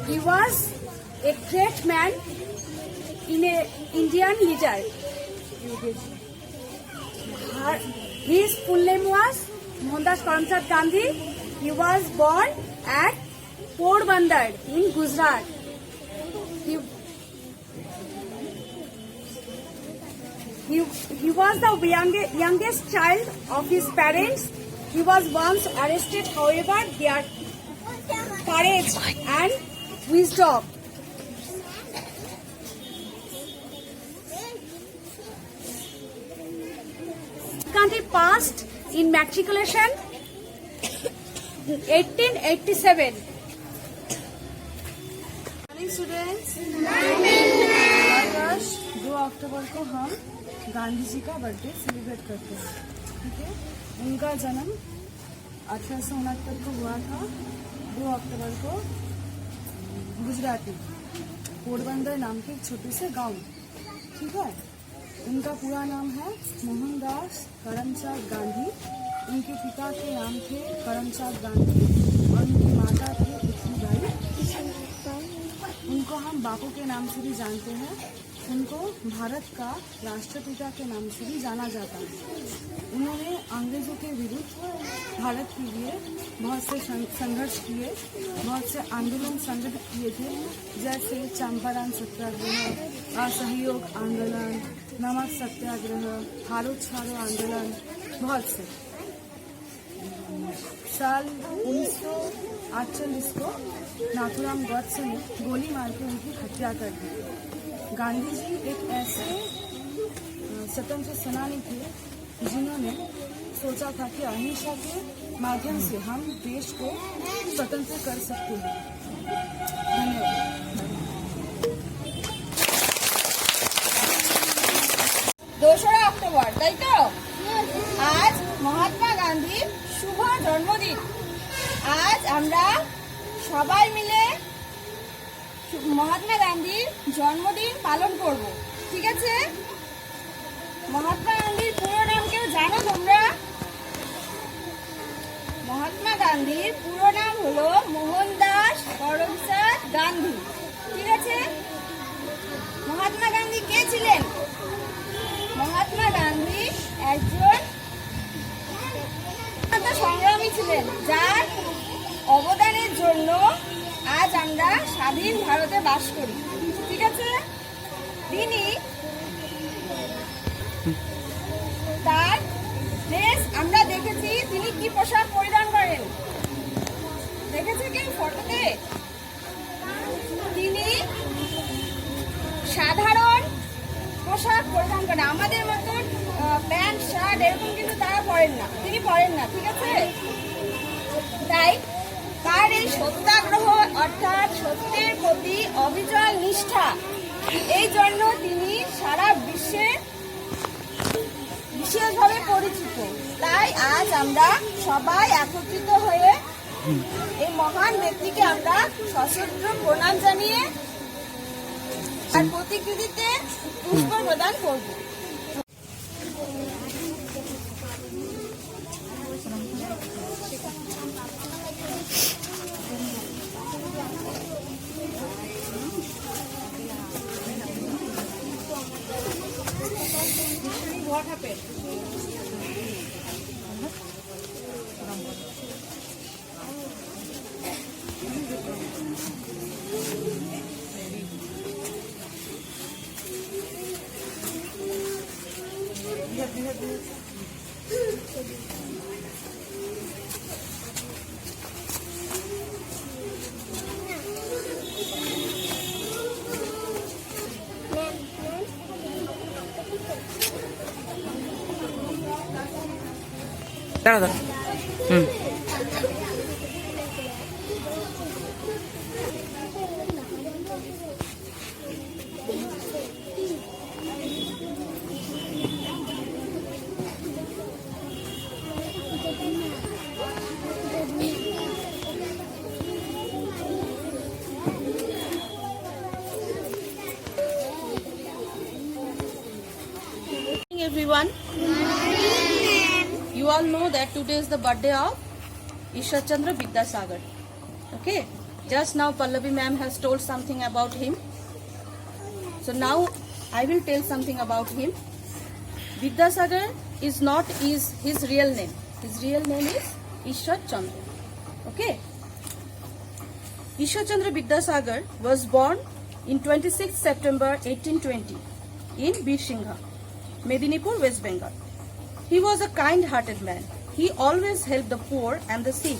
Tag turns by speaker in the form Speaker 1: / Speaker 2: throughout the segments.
Speaker 1: He was a great man in a Indian leader. His full name was Mohandas Karamchand Gandhi. He was born at Porbandar in Gujarat. He was the youngest child of his parents. He was once arrested, however, their courage and wisdom. Country passed in matriculation 1887.
Speaker 2: Morning students, 2 अक्टूबर को हम गांधी जी का birthday celebrate करते हैं। ठीक है, उनका जन्म 1869 को हुआ था, 2 अक्टूबर को गुजरात में पोरबंदर नाम के एक छोटे से गांव। ठीक है, उनका पूरा नाम है मोहनदास करमचंद गांधी। उनके पिता के नाम थे करमचंद गांधी और उनकी माता थे पुतलीबाई। उनको हम बापू के नाम से भी जानते हैं। उनको भारत का राष्ट्रपिता के नाम से भी जाना जाता है। उन्होंने अंग्रेजों के विरुद्ध भारत के लिए बहुत से संघर्ष किए, बहुत से आंदोलन संगठित किए थे, जैसे चंपारण सत्याग्रह, असहयोग आंदोलन, नमक सत्याग्रह, हारो छारो आंदोलन, बहुत से। साल 1948 को नाथूराम गॉडसे ने गोली मार के उनकी हत्या कर दी। गांधी जी एक ऐसे स्वतंत्र सेनानी थे जिन्होंने सोचा था कि अहिंसा के माध्यम से हम देश को स्वतंत्र कर सकते हैं। धन्यवाद।
Speaker 3: 2রা অক্টোবর, তাই তো? আজ মহাত্মা গান্ধীর শুভ জন্মদিন। আজ আমরা সবাই মিলে মহাত্মা গান্ধীর জন্মদিন পালন করব। ঠিক আছে? মহাত্মা গান্ধীর পুরো নাম কেউ জানো তোমরা? মহাত্মা গান্ধীর পুরো নাম হলো মোহনদাস করমচাঁদ গান্ধী। ঠিক আছে? মহাত্মা গান্ধী কে ছিলেন? মহাত্মা গান্ধী একজন সংগ্রামী ছিলেন, যার অবদানের জন্য আজ আমরা স্বাধীন ভারতে বাস করি। ঠিক আছে? তিনি তার ড্রেস আমরা দেখেছি, তিনি কি পোশাক পরিধান করেন দেখেছে কেউ ফটোতে? তিনি সাধারণ পোশাক পরিধান করেন, আমাদের মতন প্যান্ট শার্ট এরকম কিন্তু তারা পরেন না, তিনি পরেন না। ঠিক আছে? তাই তার এই সত্যাগ্রহ অর্থাৎ সত্যের প্রতি অবিচল নিষ্ঠা, এই জন্য তিনি সারা বিশ্বে বিশেষভাবে পরিচিত। তাই আজ আমরা সবাই একত্রিত হয়ে এই মহান ব্যক্তিকে আমরা সশ্রদ্ধ প্রণাম জানিয়ে আর প্রতিকৃতিতে পুষ্প প্রদান করব। What happened?
Speaker 4: দাঁড়া।
Speaker 3: Everyone, you all know that today is the birthday of Ishwar Chandra Vidyasagar. Okay, Just now Pallavi ma'am has told something about him. So now I will tell something about him. Vidyasagar is not his real name. His real name is Ishwar Chandra. Okay. Ishwar Chandra Vidyasagar was born in 26 September 1820 in Birsingha, Medinipur, West Bengal. He was a kind-hearted man. He always helped the poor and the sick.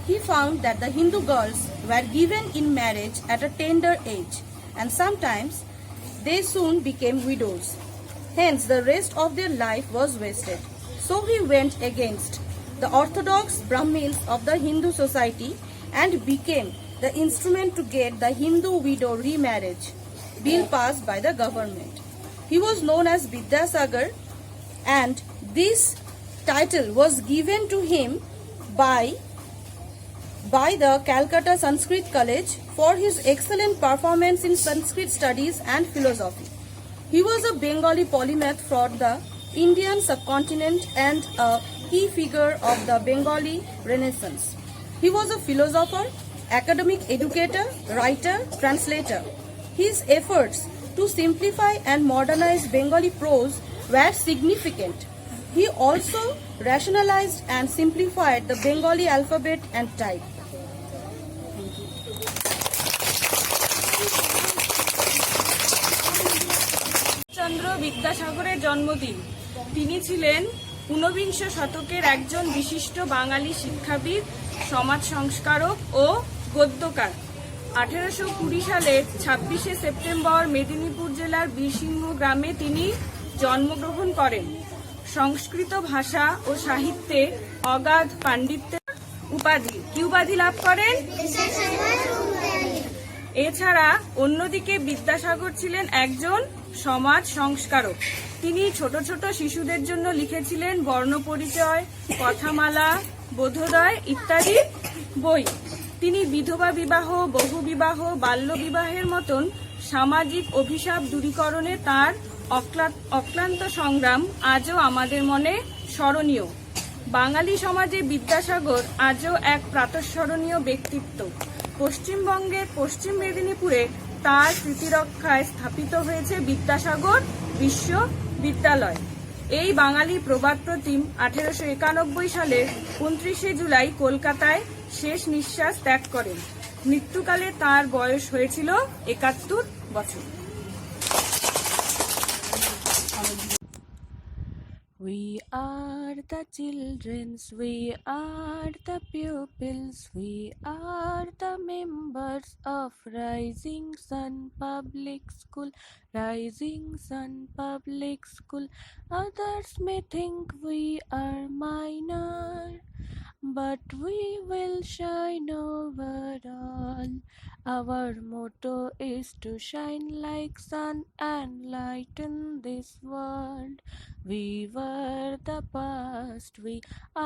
Speaker 3: He found that the Hindu girls were given in marriage at a tender age, and sometimes they soon became widows. Hence, the rest of their life was wasted. So he went against the orthodox Brahmins of the Hindu society and became the instrument to get the Hindu widow remarriage bill passed by the government. He was known as Vidyasagar, and this title was given to him by the Calcutta Sanskrit College for his excellent performance in Sanskrit studies and philosophy. He was a Bengali polymath from the Indian subcontinent and a key figure of the Bengali Renaissance. He was a philosopher, academic educator, writer, translator. His efforts to simplify and modernize Bengali prose were significant. He also rationalized and simplified the Bengali alphabet and type.
Speaker 2: চন্দ্র বিদ্যাসাগরের জন্মদিন। তিনি ছিলেন ঊনবিংশ শতকের একজন বিশিষ্ট বাঙালি শিক্ষাবিদ, সমাজ সংস্কারক ও গদ্যকার। 1820 সালের 26শে সেপ্টেম্বর মেদিনীপুর জেলার বীরসিংহ গ্রামে তিনি জন্মগ্রহণ করেন। সংস্কৃত ভাষা ও সাহিত্যে অগাধ পাণ্ডিত্যের উপাধি কি উপাধি লাভ করেন? এছাড়া অন্যদিকে বিদ্যাসাগর ছিলেন একজন সমাজ সংস্কারক। তিনি ছোট ছোট শিশুদের জন্য লিখেছিলেন বর্ণপরিচয়, কথামালা, বোধোদয় ইত্যাদি বই। তিনি বিধবা বিবাহ, বহুবিবাহ, বাল্য বিবাহের মতন সামাজিক অভিশাপ দূরীকরণে তার অক্লান্ত সংগ্রাম আজও আমাদের মনে স্মরণীয়। বাঙালি সমাজে বিদ্যাসাগর আজও এক প্রাতঃস্মরণীয় ব্যক্তিত্ব। পশ্চিমবঙ্গের পশ্চিম মেদিনীপুরে তার স্মৃতিরক্ষায় স্থাপিত হয়েছে বিদ্যাসাগর বিশ্ববিদ্যালয়। এই বাঙালি প্রবাদ প্রতিম 1891 সালের 29শে জুলাই কলকাতায় শেষ নিঃশ্বাস ত্যাগ করেন। মৃত্যুকালে তার বয়স হয়েছিল 71 বছর। We are the childrens, we are the pupils, we are the members of Rising Sun Public School, Rising Sun Public School. Others may think we are minor, but we will shine overall. Our motto is to shine like sun and lighten this world. We were the past, we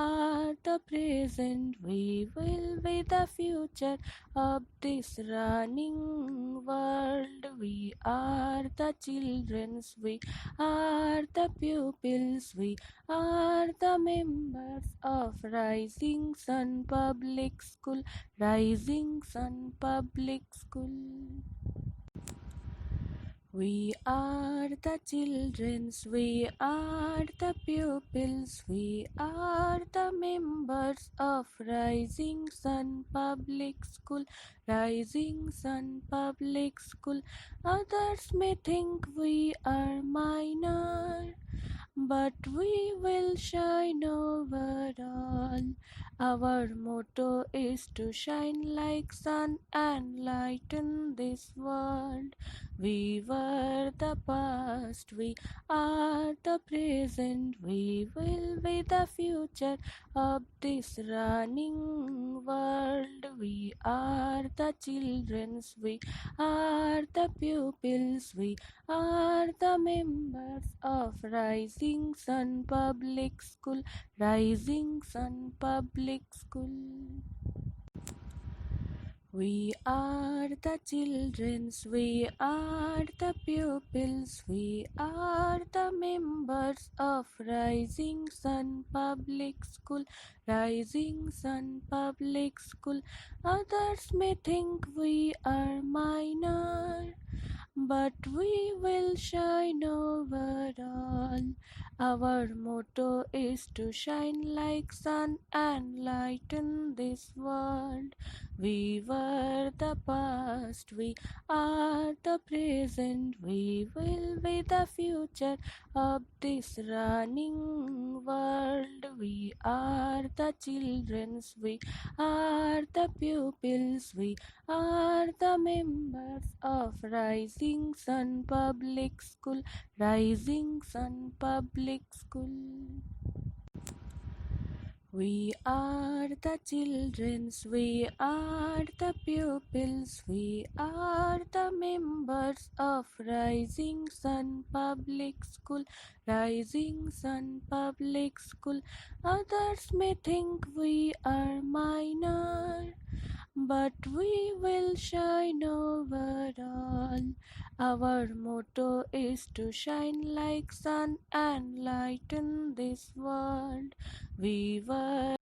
Speaker 2: are the present, we will be the future of this running world. We are the childrens, we are the pupils, we are the members of Rising Sun Public School, Rising Sun Public School. We are the childrens, we are the pupils, we are the members of Rising Sun Public School, Rising Sun Public School. Others may think we are minor, but we will shine overall. Our motto is to shine like sun and lighten this world. We were the past, we are the present, we will be the future of this running world. We are the childrens, we are the pupils, we are the members of Rising Sun Public School, Rising Sun Public School. We are the childrens, we are the pupils, we are the members of Rising Sun Public School, Rising Sun Public School. Others may think we are minor, but we will shine overall. Our motto is to shine like sun and lighten this world. We were the past, we are the present, we will be the future of this running world. We are the childrens, we are the pupils, we are the members of Rising Sun Public School, Rising Sun Public School. We are the childrens, we are the pupils, we are the members of Rising Sun Public School, Rising Sun Public School. Others may think we are minor, but we will shine overall. Our motto is to shine like sun and lighten this world. We were